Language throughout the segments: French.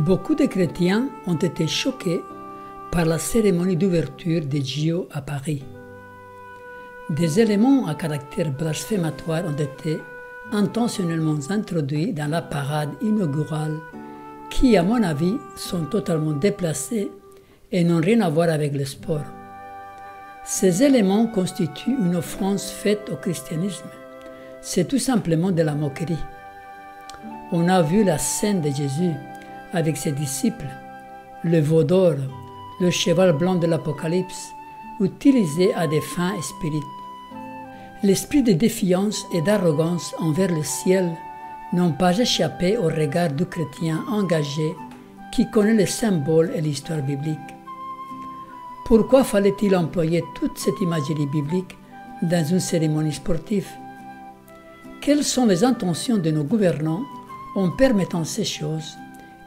Beaucoup de chrétiens ont été choqués par la cérémonie d'ouverture des JO à Paris. Des éléments à caractère blasphématoire ont été intentionnellement introduits dans la parade inaugurale qui, à mon avis, sont totalement déplacés et n'ont rien à voir avec le sport. Ces éléments constituent une offense faite au christianisme. C'est tout simplement de la moquerie. On a vu la scène de Jésus avec ses disciples, le veau d'or, le cheval blanc de l'Apocalypse, utilisé à des fins spirites. L'esprit de défiance et d'arrogance envers le ciel n'ont pas échappé au regard du chrétien engagé qui connaît les symboles et l'histoire biblique. Pourquoi fallait-il employer toute cette imagerie biblique dans une cérémonie sportive? Quelles sont les intentions de nos gouvernants en permettant ces choses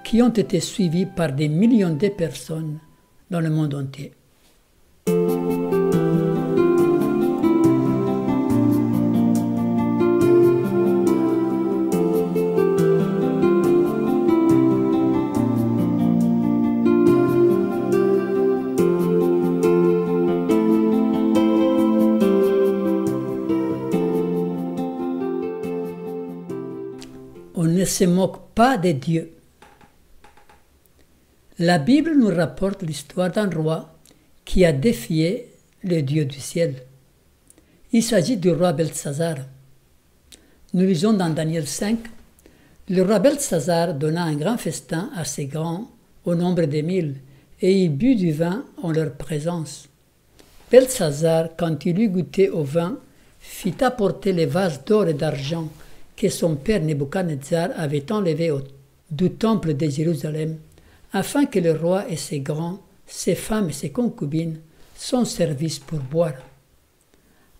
qui ont été suivies par des millions de personnes dans le monde entier? On ne se moque pas de Dieu. La Bible nous rapporte l'histoire d'un roi qui a défié le Dieu du ciel. Il s'agit du roi Beltsazar. Nous lisons dans Daniel 5, le roi Beltsazar donna un grand festin à ses grands au nombre de 1000 et il but du vin en leur présence. Beltsazar, quand il eut goûté au vin, fit apporter les vases d'or et d'argent que son père Nebuchadnezzar avait enlevés du temple de Jérusalem, afin que le roi et ses grands, ses femmes et ses concubines s'en servissent pour boire.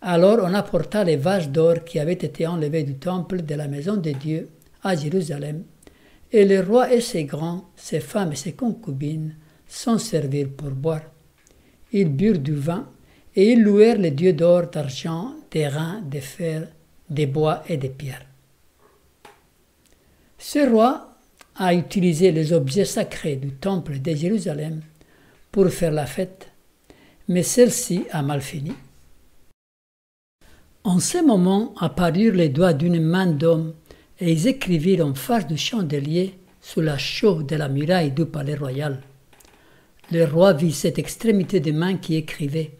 Alors on apporta les vases d'or qui avaient été enlevés du temple de la maison de Dieu à Jérusalem, et le roi et ses grands, ses femmes et ses concubines s'en servirent pour boire. Ils burent du vin, et ils louèrent les dieux d'or, d'argent, d'airain, de fer, de bois et de pierres. Ce roi a utilisé les objets sacrés du temple de Jérusalem pour faire la fête, mais celle-ci a mal fini. En ce moment apparurent les doigts d'une main d'homme et ils écrivirent en face du chandelier sous la chaux de la muraille du palais royal. Le roi vit cette extrémité de main qui écrivait.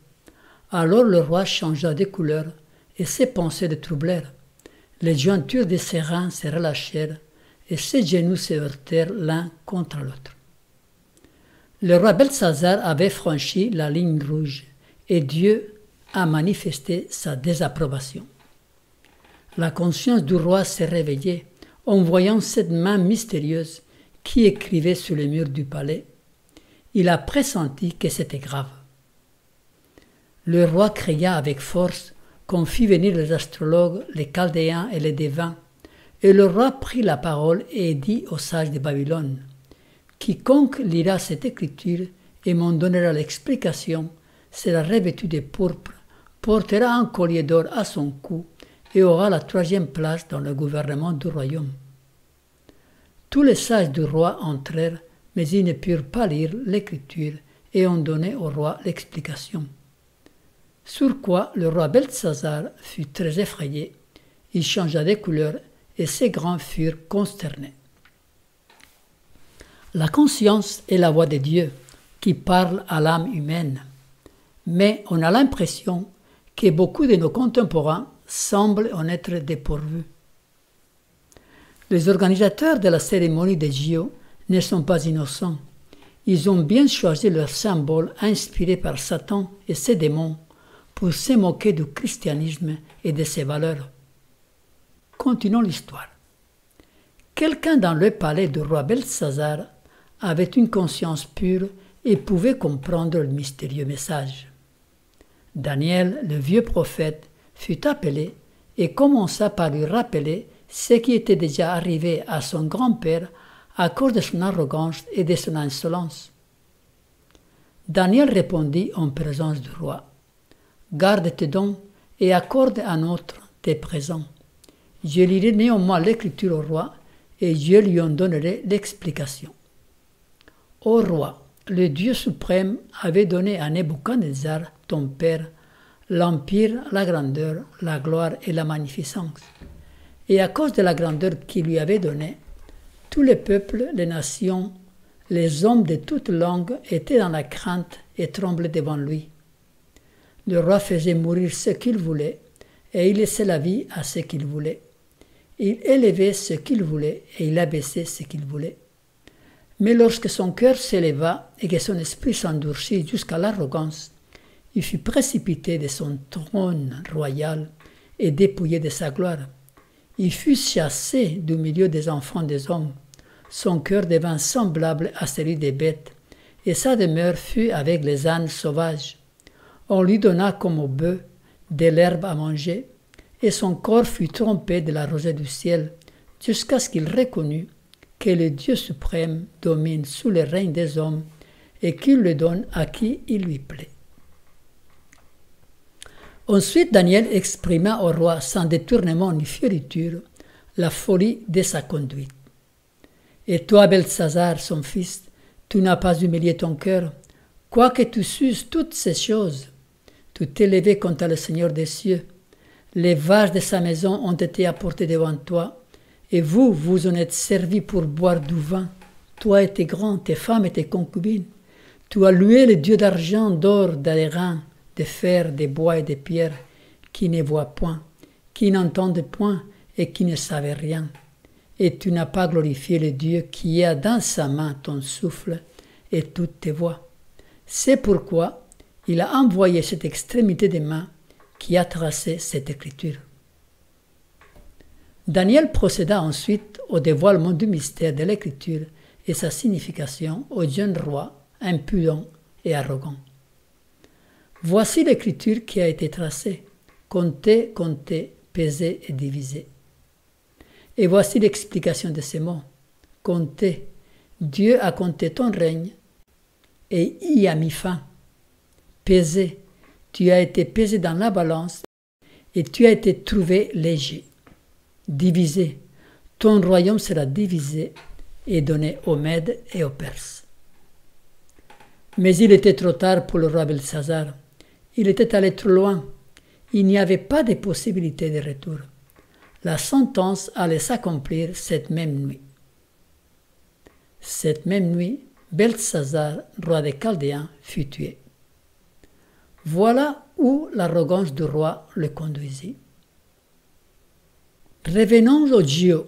Alors le roi changea de couleur et ses pensées le troublèrent. Les jointures de ses reins se relâchèrent et ses genoux se heurtèrent l'un contre l'autre. Le roi Beltsazar avait franchi la ligne rouge et Dieu a manifesté sa désapprobation. La conscience du roi s'est réveillée en voyant cette main mystérieuse qui écrivait sur le mur du palais. Il a pressenti que c'était grave. Le roi cria avec force qu'on fit venir les astrologues, les chaldéens et les devins. Et le roi prit la parole et dit aux sages de Babylone, « Quiconque lira cette écriture et m'en donnera l'explication sera revêtu de pourpre, portera un collier d'or à son cou et aura la 3e place dans le gouvernement du royaume. » Tous les sages du roi entrèrent, mais ils ne purent pas lire l'écriture et ont donné au roi l'explication. Sur quoi le roi Beltsazar fut très effrayé, il changea de couleur et ses grands furent consternés. La conscience est la voix de Dieu qui parle à l'âme humaine, mais on a l'impression que beaucoup de nos contemporains semblent en être dépourvus. Les organisateurs de la cérémonie des JO ne sont pas innocents. Ils ont bien choisi leur symbole inspiré par Satan et ses démons pour se moquer du christianisme et de ses valeurs. Continuons l'histoire. Quelqu'un dans le palais du roi Beltsazar avait une conscience pure et pouvait comprendre le mystérieux message. Daniel, le vieux prophète, fut appelé et commença par lui rappeler ce qui était déjà arrivé à son grand-père à cause de son arrogance et de son insolence. Daniel répondit en présence du roi, « Garde tes dons et accorde à un autre tes présents. Je lirai néanmoins l'écriture au roi et je lui en donnerai l'explication. » Ô roi, le Dieu suprême avait donné à Nebuchadnezzar, ton père, l'empire, la grandeur, la gloire et la magnificence. Et à cause de la grandeur qu'il lui avait donnée, tous les peuples, les nations, les hommes de toutes langues étaient dans la crainte et tremblaient devant lui. Le roi faisait mourir ce qu'il voulait, et il laissait la vie à ce qu'il voulait. Il élevait ce qu'il voulait, et il abaissait ce qu'il voulait. Mais lorsque son cœur s'éleva et que son esprit s'endurcit jusqu'à l'arrogance, il fut précipité de son trône royal et dépouillé de sa gloire. Il fut chassé du milieu des enfants des hommes. Son cœur devint semblable à celui des bêtes, et sa demeure fut avec les ânes sauvages. On lui donna comme au bœuf de l'herbe à manger, et son corps fut trompé de la rosée du ciel, jusqu'à ce qu'il reconnût que le Dieu suprême domine sous le règne des hommes et qu'il le donne à qui il lui plaît. Ensuite, Daniel exprima au roi, sans détournement ni fioriture, la folie de sa conduite. Et toi, Beltsazar, son fils, tu n'as pas humilié ton cœur, quoique tu susses toutes ces choses. Tu t'es levé contre le Seigneur des cieux. Les vaches de sa maison ont été apportées devant toi, et vous, vous en êtes servis pour boire du vin, toi et tes grands, tes femmes et tes concubines. Tu as loué les dieux d'argent, d'or, d'airain, de fer, de bois et de pierre, qui ne voient point, qui n'entendent point et qui ne savent rien. Et tu n'as pas glorifié le Dieu qui a dans sa main ton souffle et toutes tes voix. C'est pourquoi il a envoyé cette extrémité des mains qui a tracé cette écriture. Daniel procéda ensuite au dévoilement du mystère de l'écriture et sa signification au jeune roi impudent et arrogant. Voici l'écriture qui a été tracée, comptée, comptée, pesée et divisée. Et voici l'explication de ces mots. Comptez, Dieu a compté ton règne et y a mis fin. Pesé, tu as été pesé dans la balance et tu as été trouvé léger. Divisé, ton royaume sera divisé et donné aux Mèdes et aux Perses. Mais il était trop tard pour le roi Beltsazar. Il était allé trop loin. Il n'y avait pas de possibilité de retour. La sentence allait s'accomplir cette même nuit. Cette même nuit, Beltsazar, roi des Chaldéens, fut tué. Voilà où l'arrogance du roi le conduisit. Revenons au Dieu.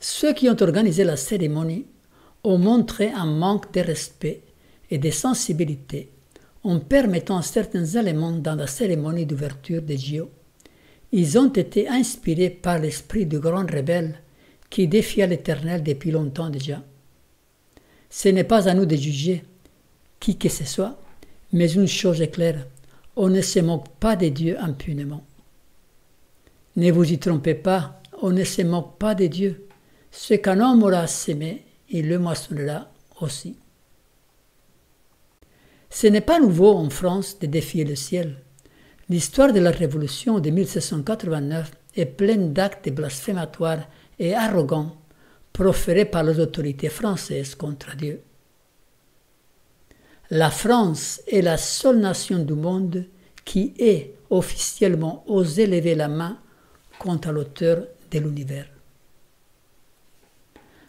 Ceux qui ont organisé la cérémonie ont montré un manque de respect et de sensibilité en permettant certains éléments dans la cérémonie d'ouverture des Dieu. Ils ont été inspirés par l'esprit du grand rebelle qui défiait l'Éternel depuis longtemps déjà. Ce n'est pas à nous de juger qui que ce soit, mais une chose est claire, on ne se moque pas de Dieu impunément. Ne vous y trompez pas, on ne se moque pas de Dieu. Ce qu'un homme aura semé, il le moissonnera aussi. Ce n'est pas nouveau en France de défier le ciel. L'histoire de la Révolution de 1789 est pleine d'actes blasphématoires et arrogants proférés par les autorités françaises contre Dieu. La France est la seule nation du monde qui ait officiellement osé lever la main contre l'auteur de l'univers.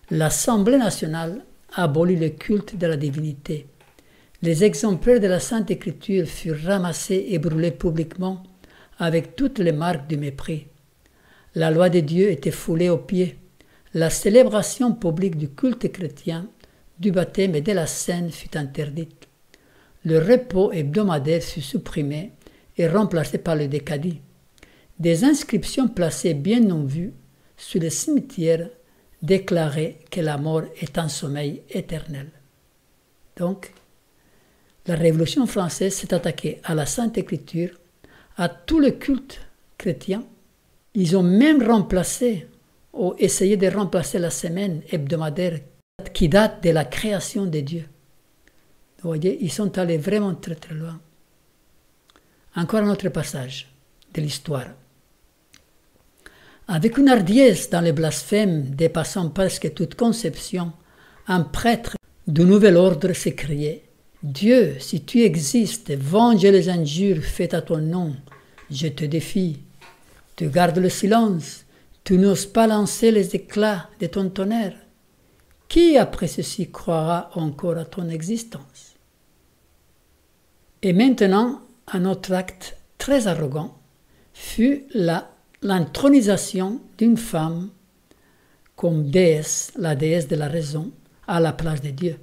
L'Assemblée nationale abolit le culte de la divinité. Les exemplaires de la Sainte Écriture furent ramassés et brûlés publiquement avec toutes les marques du mépris. La loi de Dieu était foulée aux pieds. La célébration publique du culte chrétien, du baptême et de la scène fut interdite. Le repos hebdomadaire fut supprimé et remplacé par le décadi. Des inscriptions placées bien en vue sur les cimetières déclaraient que la mort est un sommeil éternel. Donc, la Révolution française s'est attaquée à la Sainte Écriture, à tout le culte chrétien. Ils ont même remplacé ou essayé de remplacer la semaine hebdomadaire qui date de la création de Dieu. Vous voyez, ils sont allés vraiment très très loin. Encore un autre passage de l'histoire. Avec une hardiesse dans le blasphème dépassant presque toute conception, un prêtre de nouvel ordre s'écriait « Dieu, si tu existes, venge les injures faites à ton nom. Je te défie. Tu gardes le silence. Tu n'oses pas lancer les éclats de ton tonnerre. Qui après ceci croira encore à ton existence ?» Et maintenant, un autre acte très arrogant fut l'intronisation d'une femme comme déesse, la déesse de la raison, à la place de Dieu.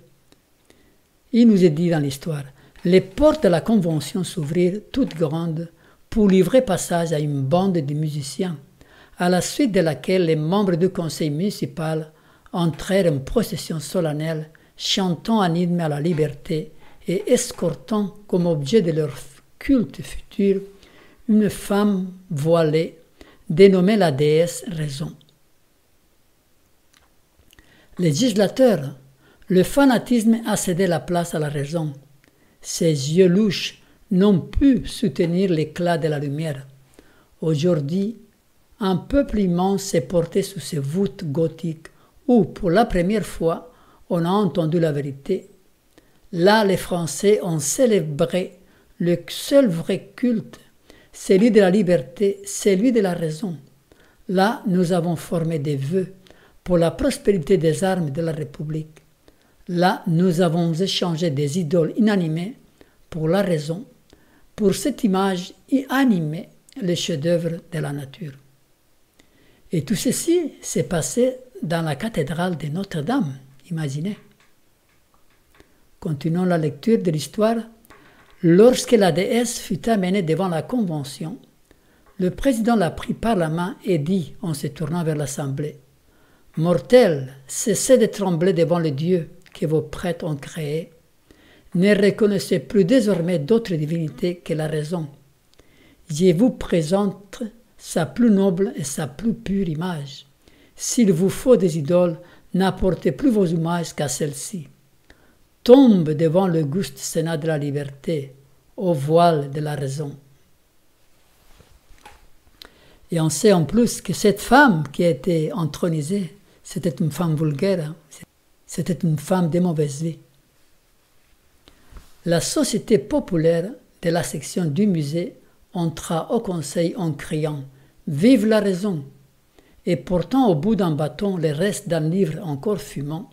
Il nous est dit dans l'histoire, les portes de la Convention s'ouvrirent toutes grandes pour livrer passage à une bande de musiciens, à la suite de laquelle les membres du conseil municipal entrèrent en procession solennelle, chantant un hymne à la liberté et escortant comme objet de leur culte futur une femme voilée dénommée la déesse Raison. Législateur, le fanatisme a cédé la place à la raison. Ses yeux louches n'ont pu soutenir l'éclat de la lumière. Aujourd'hui, un peuple immense s'est porté sous ces voûtes gothiques où, pour la première fois, on a entendu la vérité. Là, les Français ont célébré le seul vrai culte, celui de la liberté, celui de la raison. Là, nous avons formé des vœux pour la prospérité des armes de la République. Là, nous avons échangé des idoles inanimées pour la raison, pour cette image y animer les chefs-d'œuvre de la nature. Et tout ceci s'est passé dans la cathédrale de Notre-Dame, imaginez. Continuons la lecture de l'histoire. Lorsque la déesse fut amenée devant la Convention, le président la prit par la main et dit, en se tournant vers l'Assemblée, « Mortels, cessez de trembler devant le Dieu que vos prêtres ont créé. Ne reconnaissez plus désormais d'autre divinité que la raison. Je vous présente sa plus noble et sa plus pure image. S'il vous faut des idoles, n'apportez plus vos images qu'à celle-ci. Tombe devant le l'auguste Sénat de la liberté, au voile de la raison. » Et on sait en plus que cette femme qui a été intronisée, c'était une femme vulgaire, c'était une femme de mauvaise vie. La société populaire de la section du musée entra au conseil en criant « Vive la raison !» et portant au bout d'un bâton les restes d'un livre encore fumant,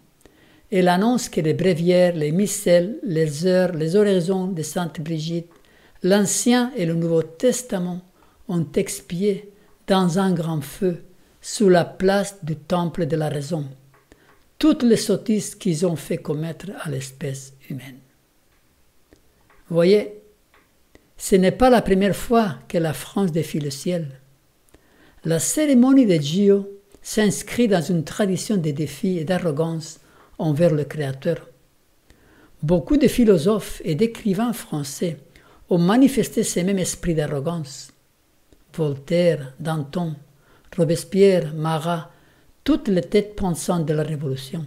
elle annonce que les bréviaires, les missels, les heures, les oraisons de Sainte Brigitte, l'Ancien et le Nouveau Testament ont expié dans un grand feu sous la place du temple de la raison toutes les sottises qu'ils ont fait commettre à l'espèce humaine. Vous voyez, ce n'est pas la première fois que la France défie le ciel. La cérémonie de Gio s'inscrit dans une tradition de défi et d'arrogance envers le Créateur. Beaucoup de philosophes et d'écrivains français ont manifesté ce même esprit d'arrogance. Voltaire, Danton, Robespierre, Marat, toutes les têtes pensantes de la Révolution.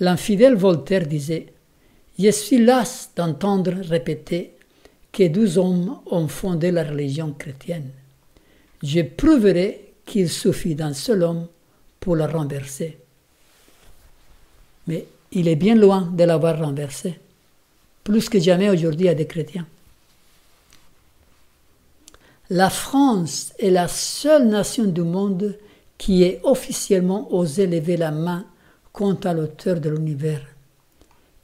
L'infidèle Voltaire disait « Je suis las d'entendre répéter que 12 hommes ont fondé la religion chrétienne. Je prouverai qu'il suffit d'un seul homme pour la renverser. » Mais il est bien loin de l'avoir renversé. Plus que jamais aujourd'hui, il y a des chrétiens. La France est la seule nation du monde qui ait officiellement osé lever la main contre l'auteur de l'univers.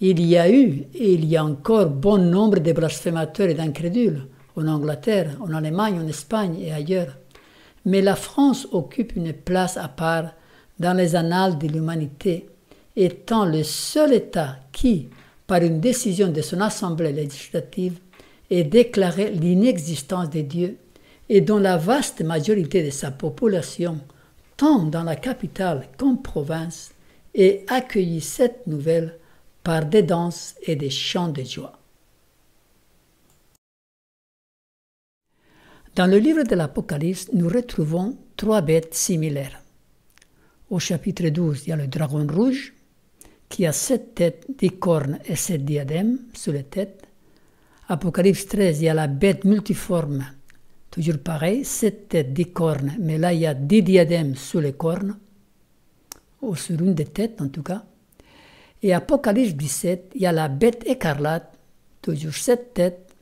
Il y a eu et il y a encore bon nombre de blasphémateurs et d'incrédules en Angleterre, en Allemagne, en Espagne et ailleurs. Mais la France occupe une place à part dans les annales de l'humanité, étant le seul État qui, par une décision de son assemblée législative, ait déclaré l'inexistence de Dieu et dont la vaste majorité de sa population, tant dans la capitale qu'en province, ait accueilli cette nouvelle par des danses et des chants de joie. Dans le livre de l'Apocalypse, nous retrouvons 3 bêtes similaires. Au chapitre 12, il y a le dragon rouge, qui a 7 têtes, 10 cornes et 7 diadèmes sur les têtes. Apocalypse 13, il y a la bête multiforme, toujours pareil, 7 têtes, 10 cornes, mais là il y a 10 diadèmes sur les cornes, ou sur une des têtes en tout cas. Et Apocalypse 17, il y a la bête écarlate, toujours 7 têtes,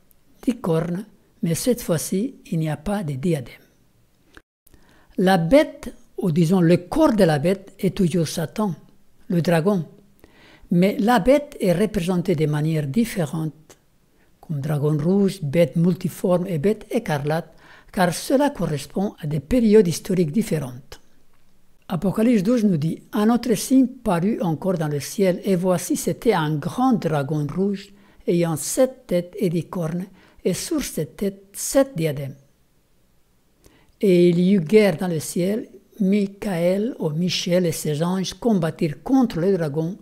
10 cornes, mais cette fois-ci, il n'y a pas de diadème. La bête, ou disons le corps de la bête, est toujours Satan, le dragon. Mais la bête est représentée de manière différente, comme dragon rouge, bête multiforme et bête écarlate, car cela correspond à des périodes historiques différentes. Apocalypse 12 nous dit « Un autre signe parut encore dans le ciel, et voici c'était un grand dragon rouge, ayant 7 têtes et 10 cornes, et sur cette tête 7 diadèmes. Et il y eut guerre dans le ciel, Michael ou Michel et ses anges combattirent contre le dragon,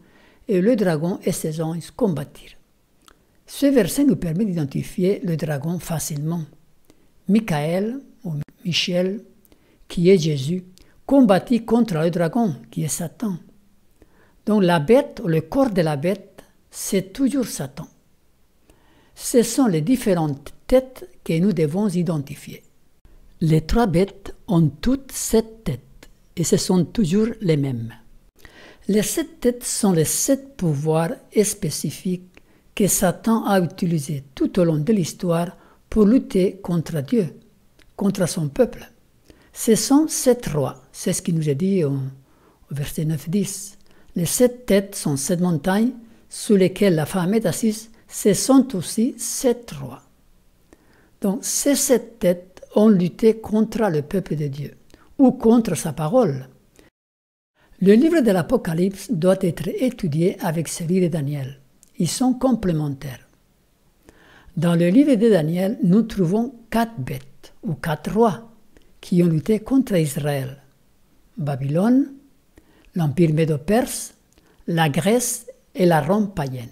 et le dragon et ses anges combattirent. » Ce verset nous permet d'identifier le dragon facilement. Michael ou Michel, qui est Jésus, combattit contre le dragon, qui est Satan. Donc la bête, ou le corps de la bête, c'est toujours Satan. Ce sont les différentes têtes que nous devons identifier. Les 3 bêtes ont toutes 7 têtes, et ce sont toujours les mêmes. Les 7 têtes sont les 7 pouvoirs spécifiques que Satan a utilisés tout au long de l'histoire pour lutter contre Dieu, contre son peuple. Ce sont 7 rois, c'est ce qui nous est dit au verset 9-10. Les 7 têtes sont 7 montagnes sous lesquelles la femme est assise, ce sont aussi 7 rois. Donc ces 7 têtes ont lutté contre le peuple de Dieu, ou contre sa parole. Le livre de l'Apocalypse doit être étudié avec celui de Daniel. Ils sont complémentaires. Dans le livre de Daniel, nous trouvons 4 bêtes, ou 4 rois, qui ont lutté contre Israël. Babylone, l'Empire médo-perse, la Grèce et la Rome païenne.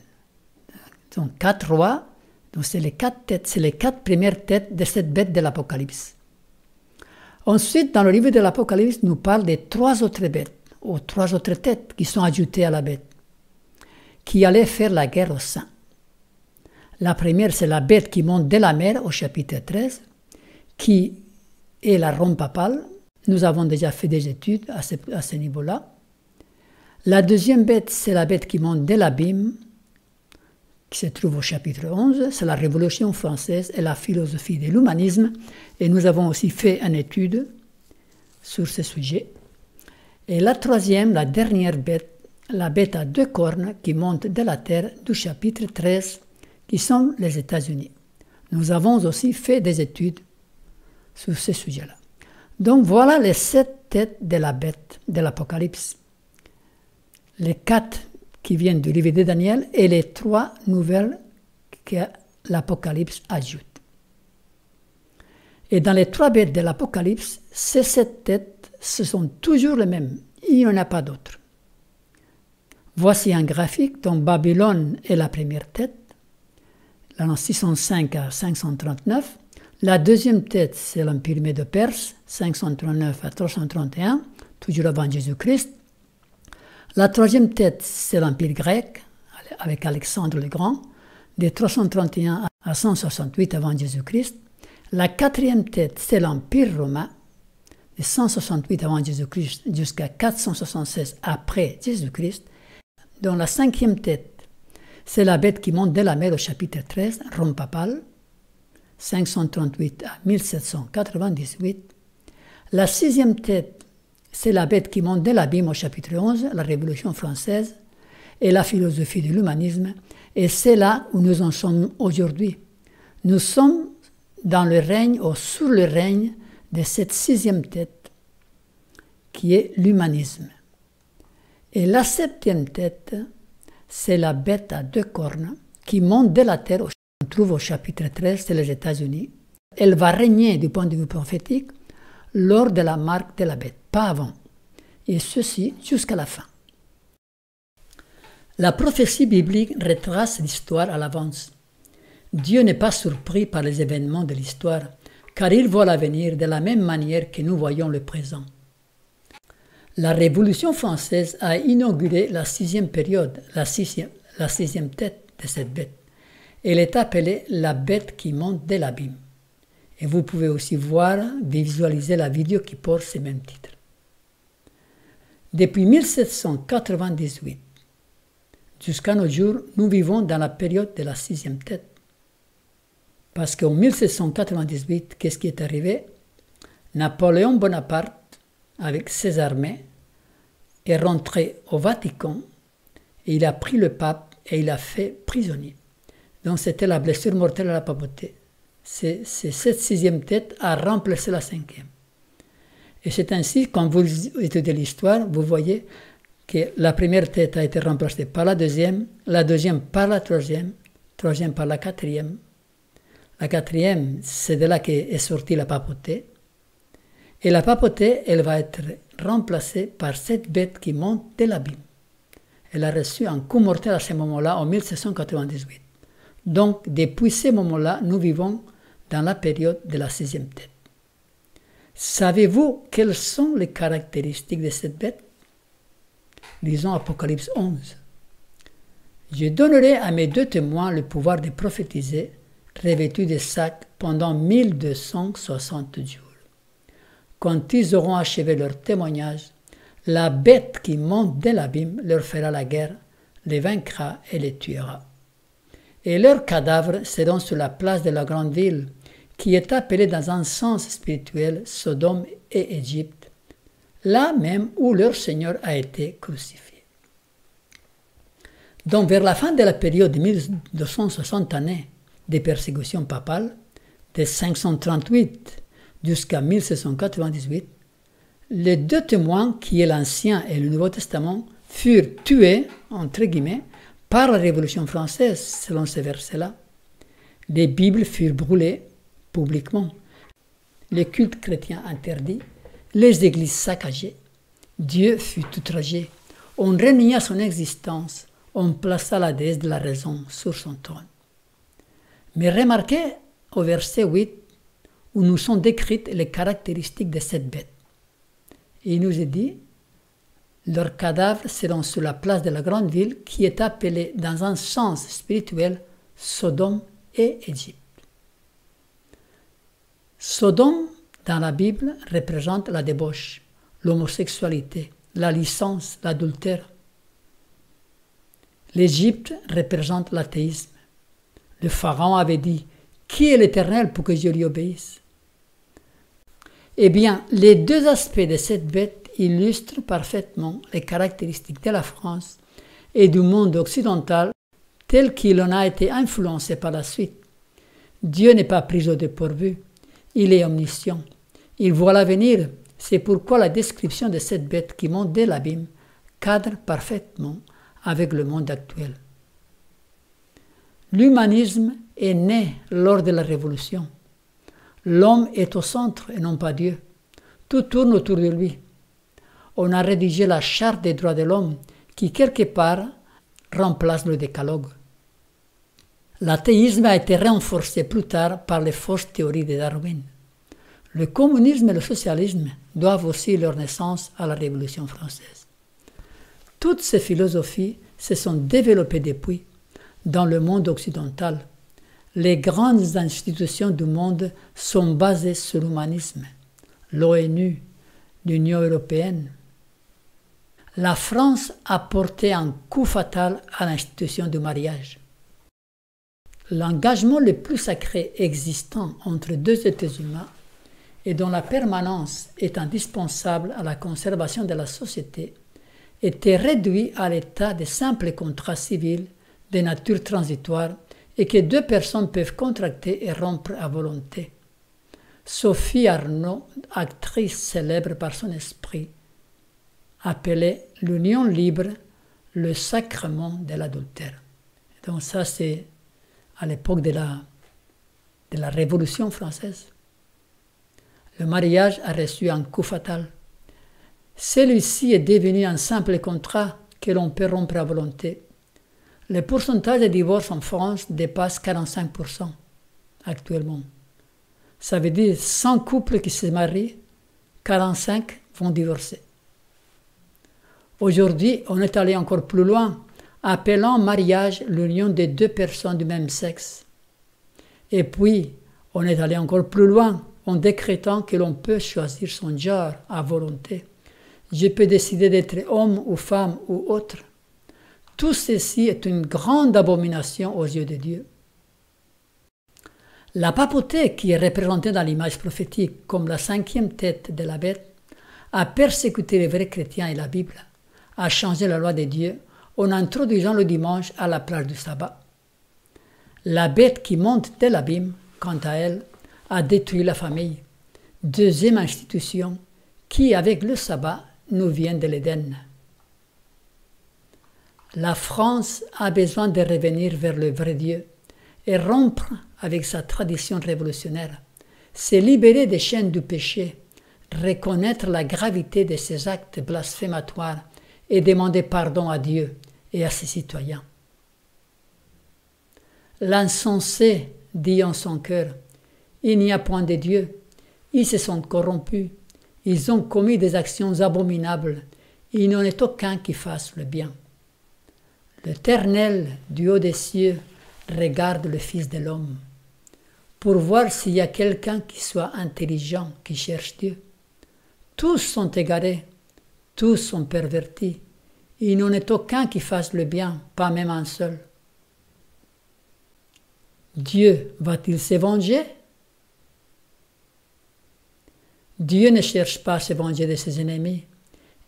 Donc 4 rois, donc c'est les 4 têtes, c'est les 4 premières têtes de cette bête de l'Apocalypse. Ensuite, dans le livre de l'Apocalypse, nous parle des 3 autres bêtes, ou 3 autres têtes qui sont ajoutées à la bête, qui allaient faire la guerre aux saints. La première, c'est la bête qui monte de la mer au chapitre 13, qui est la Rome papale. Nous avons déjà fait des études à ce niveau-là. La deuxième bête, c'est la bête qui monte de l'abîme, qui se trouve au chapitre 11. C'est la Révolution française et la philosophie de l'humanisme. Et nous avons aussi fait une étude sur ce sujet. Et la troisième, la dernière bête, la bête à 2 cornes qui monte de la terre du chapitre 13, qui sont les États-Unis. Nous avons aussi fait des études sur ce sujet-là. Donc voilà les 7 têtes de la bête de l'Apocalypse. Les 4 qui viennent du livre de Daniel et les 3 nouvelles que l'Apocalypse ajoute. Et dans les 3 bêtes de l'Apocalypse, ces 7 têtes, ce sont toujours les mêmes. Il n'y en a pas d'autres. Voici un graphique dont Babylone est la première tête, l'an 605 à 539. La deuxième tête, c'est l'Empire médo-perse, 539 à 331, toujours avant Jésus-Christ. La troisième tête, c'est l'Empire grec, avec Alexandre le Grand, de 331 à 168 avant Jésus-Christ. La quatrième tête, c'est l'Empire romain, de 168 avant Jésus-Christ jusqu'à 476 après Jésus-Christ. Dans la 5e tête, c'est la bête qui monte de la mer au chapitre 13, Rome papale, 538 à 1798. La 6e tête, c'est la bête qui monte de l'abîme au chapitre 11, la Révolution française et la philosophie de l'humanisme. Et c'est là où nous en sommes aujourd'hui. Nous sommes dans le règne ou sous le règne de cette 6e tête qui est l'humanisme. Et la 7e tête, c'est la bête à 2 cornes qui monte de la terre. On trouve au chapitre 13, c'est les États-Unis. Elle va régner du point de vue prophétique lors de la marque de la bête, pas avant. Et ceci jusqu'à la fin. La prophétie biblique retrace l'histoire à l'avance. Dieu n'est pas surpris par les événements de l'histoire, car il voit l'avenir de la même manière que nous voyons le présent. La Révolution française a inauguré la 6e période, la sixième tête de cette bête. Elle est appelée la bête qui monte de l'abîme. Et vous pouvez aussi visualiser la vidéo qui porte ce même titre. Depuis 1798 Jusqu'à nos jours, nous vivons dans la période de la sixième tête. Parce qu'en 1798, qu'est-ce qui est arrivé? Napoléon Bonaparte, avec ses armées, est rentré au Vatican et il a pris le pape et il l'a fait prisonnier. Donc c'était la blessure mortelle à la papauté. C'est cette sixième tête a remplacé la cinquième. Et c'est ainsi, quand vous étudiez l'histoire, vous voyez que la première tête a été remplacée par la deuxième par la troisième par la quatrième. La quatrième, c'est de là qu'est sortie la papauté. Et la papauté, elle va être remplacée par cette bête qui monte de l'abîme. Elle a reçu un coup mortel à ce moment-là, en 1798. Donc, depuis ce moment-là, nous vivons dans la période de la sixième tête. Savez-vous quelles sont les caractéristiques de cette bête? Lisons Apocalypse 11. Je donnerai à mes 2 témoins le pouvoir de prophétiser, revêtus de sacs pendant 1260 jours. Quand ils auront achevé leur témoignage, la bête qui monte de l'abîme leur fera la guerre, les vaincra et les tuera. Et leurs cadavres seront sur la place de la grande ville, qui est appelée dans un sens spirituel Sodome et Égypte, là même où leur Seigneur a été crucifié. Donc vers la fin de la période de 1260 années des persécutions papales, de 538 jusqu'à 1798, les 2 témoins, qui est l'Ancien et le Nouveau Testament, furent tués, entre guillemets, par la Révolution française, selon ces versets-là. Les Bibles furent brûlées publiquement, les cultes chrétiens interdits, les églises saccagées. Dieu fut outragé. On renia son existence, on plaça la déesse de la raison sur son trône. Mais remarquez au verset 8, où nous sont décrites les caractéristiques de cette bête. Et il nous est dit, leurs cadavres seront sur la place de la grande ville qui est appelée dans un sens spirituel Sodome et Égypte. Sodome, dans la Bible, représente la débauche, l'homosexualité, la licence, l'adultère. L'Égypte représente l'athéisme. Le Pharaon avait dit « Qui est l'Éternel pour que je lui obéisse ?» Eh bien, les 2 aspects de cette bête illustrent parfaitement les caractéristiques de la France et du monde occidental tel qu'il en a été influencé par la suite. Dieu n'est pas pris au dépourvu, il est omniscient, il voit l'avenir, c'est pourquoi la description de cette bête qui monte de l'abîme cadre parfaitement avec le monde actuel. L'humanisme est né lors de la Révolution. L'homme est au centre et non pas Dieu. Tout tourne autour de lui. On a rédigé la Charte des droits de l'homme qui, quelque part, remplace le décalogue. L'athéisme a été renforcé plus tard par les fausses théories de Darwin. Le communisme et le socialisme doivent aussi leur naissance à la Révolution française. Toutes ces philosophies se sont développées depuis dans le monde occidental. Les grandes institutions du monde sont basées sur l'humanisme. L'ONU, l'Union européenne. La France a porté un coup fatal à l'institution du mariage. L'engagement le plus sacré existant entre 2 êtres humains et dont la permanence est indispensable à la conservation de la société était réduit à l'état de simples contrats civils de nature transitoire et que 2 personnes peuvent contracter et rompre à volonté. Sophie Arnaud, actrice célèbre par son esprit, appelait l'union libre le sacrement de l'adultère. Donc ça, c'est à l'époque de la Révolution française. Le mariage a reçu un coup fatal. Celui-ci est devenu un simple contrat que l'on peut rompre à volonté. Le pourcentage de divorces en France dépasse 45% actuellement. Ça veut dire 100 couples qui se marient, 45 vont divorcer. Aujourd'hui, on est allé encore plus loin, appelant mariage l'union de 2 personnes du même sexe. Et puis, on est allé encore plus loin, en décrétant que l'on peut choisir son genre à volonté. Je peux décider d'être homme ou femme ou autre. Tout ceci est une grande abomination aux yeux de Dieu. La papauté, qui est représentée dans l'image prophétique comme la 5e tête de la bête, a persécuté les vrais chrétiens et la Bible, a changé la loi de Dieu en introduisant le dimanche à la place du sabbat. La bête qui monte de l'abîme, quant à elle, a détruit la famille, deuxième institution qui, avec le sabbat, nous vient de l'Éden. La France a besoin de revenir vers le vrai Dieu et rompre avec sa tradition révolutionnaire, se libérer des chaînes du péché, reconnaître la gravité de ses actes blasphématoires et demander pardon à Dieu et à ses citoyens. L'insensé dit en son cœur, « Il n'y a point de Dieu, ils se sont corrompus, ils ont commis des actions abominables, il n'en est aucun qui fasse le bien. » L'Éternel du haut des cieux regarde le Fils de l'homme, pour voir s'il y a quelqu'un qui soit intelligent, qui cherche Dieu. Tous sont égarés, tous sont pervertis, il n'en est aucun qui fasse le bien, pas même un seul. Dieu va-t-il se venger? Dieu ne cherche pas à se venger de ses ennemis.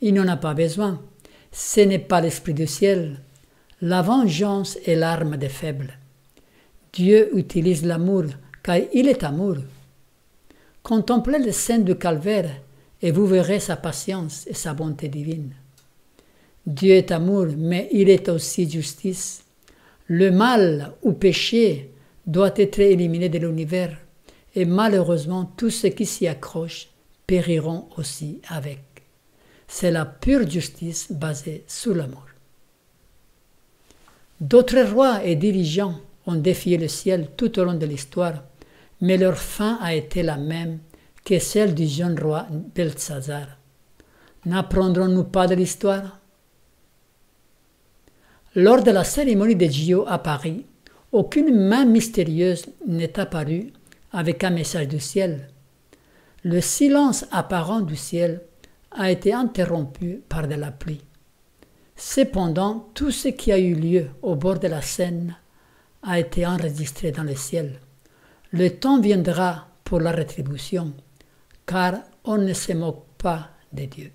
Il n'en a pas besoin. Ce n'est pas l'esprit du ciel. La vengeance est l'arme des faibles. Dieu utilise l'amour, car il est amour. Contemplez les scènes du calvaire et vous verrez sa patience et sa bonté divine. Dieu est amour, mais il est aussi justice. Le mal ou péché doit être éliminé de l'univers, et malheureusement tous ceux qui s'y accrochent périront aussi avec. C'est la pure justice basée sur l'amour. D'autres rois et dirigeants ont défié le ciel tout au long de l'histoire, mais leur fin a été la même que celle du jeune roi Beltsazar. N'apprendrons-nous pas de l'histoire? Lors de la cérémonie des JO à Paris, aucune main mystérieuse n'est apparue avec un message du ciel. Le silence apparent du ciel a été interrompu par de la pluie. Cependant, tout ce qui a eu lieu au bord de la Seine a été enregistré dans le ciel. Le temps viendra pour la rétribution, car on ne se moque pas de Dieu.